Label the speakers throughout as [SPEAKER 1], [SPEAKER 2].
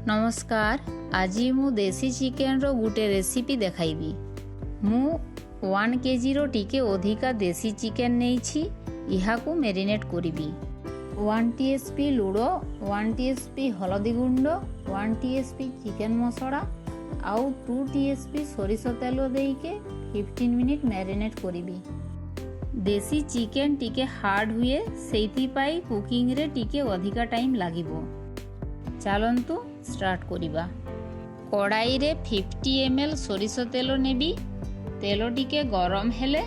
[SPEAKER 1] नमस्कार। आज मु देसी चिकेन रो गुटे रेसिपी देखाइबी। मु 1 केजी रो टिके अधिका देसी चिकेन नेइछि। इहाकू मेरिनेट करिबी। 1 टीएसपी लूड़ो, 1 टीएसपी हलदी गुंड, 1 टीएसपी चिकेन मसला आउ 2 टीएसपी सोरिष तेल देके 15 मिनिट मेरिनेट करिबी। देसी चिकेन टिके हार्ड हुए सेइथि पाई कुकिंग रे टिके अधिका टाइम लागिबो। चलंतु स्टार्ट करिबा। कड़ाई रे 50 ml सोरिष तेल नेबी। तेल टिके गरम हेले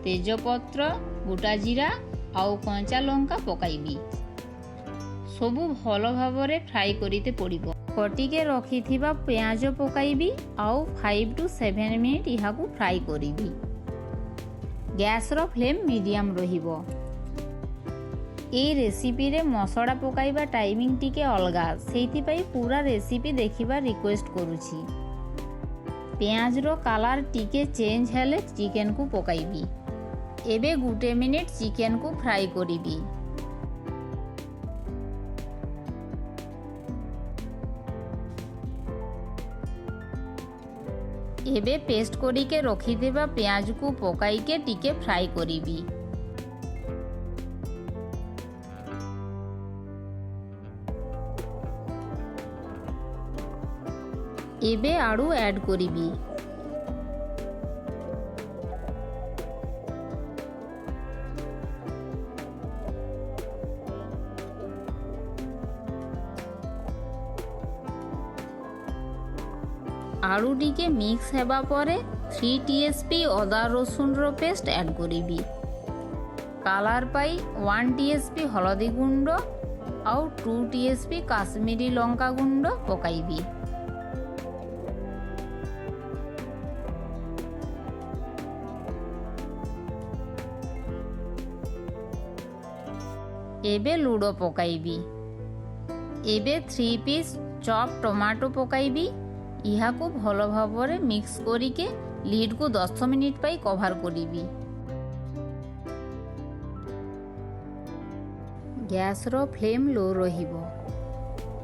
[SPEAKER 1] तेजपत्र, गोटा जीरा आउ कंचा लंका पकाइबी। सबु भलो भावरे फ्राई करिते पड़िबो। कटिके रखिथिबा प्याज पकाइबी आउ 5 to 7 मिनिट इहाकू फ्राई करिबी। गैस रो फ्लेम मीडियम रहिबो। ए रेसिपी रे मसला पकाइबा टाइमिंग टिके अलगा, सेइथि पई पूरा रेसिपी देखिबा रिक्वेस्ट करूछि। प्याज रो कलर टिके चेंज हेले चिकेन को पकाइबी। एबे गुटे मिनिट चिकेन को फ्राई करिबी। एबे पेस्ट करिके रखिदेबा प्याज को पकाइके टिके फ्राई करिबी। एबे आड़ू ऐड करिबी। आड़ू टिके मिक्स हेबा परे 3 टीएसपी अदा रसुन रो पेस्ट ऐड करिबी। कलर पाई 1 टीएसपी हलदी गुंड आउ 2 टीएसपी काश्मीरी लंका गुंड पकाइबी। एबे लूड़ो पकाइबी। एबे 3 पीस चॉप टमाटो पकाइबी। इहाकू भलो भावरे मिक्स करिके लीड को 10 मिनिट पाई कवर करिबी। गैस रो फ्लेम लो रहिबो।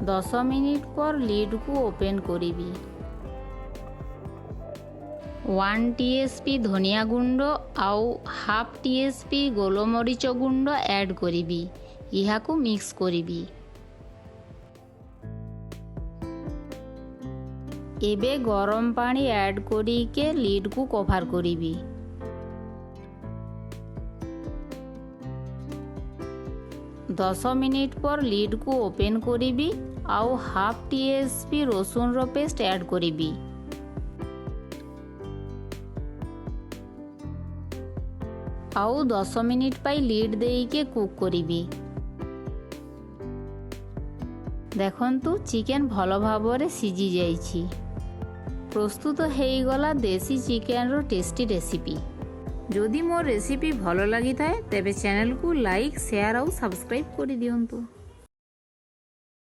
[SPEAKER 1] 10 मिनिट पर लीड को ओपन करिबी। 1 टीएसपी धनिया गुंड आउ हाफ टीएसपी गोलमरीच गुंड ऐड करिबी। इहाकू मिक्स करिबी। एबे गरम पानी ऐड करिके लीड को कवर करिबी। दस मिनिट पर लीड को ओपन करिबी आउ हाफ टीएसपी रसुन रो पेस्ट ऐड करिबी। आउ 10 मिनिट पाई लीड देके कुक करिबी। देखंतु चिकेन भलो भावरे सिझी जाइछि। प्रस्तुत हेइगला देसी चिकेन रो टेस्टी रेसिपी। जदि मोर रेसिपी भलो लागि थाए तेबे चैनल को लाइक, शेयर और सब्सक्राइब करि दियंतु।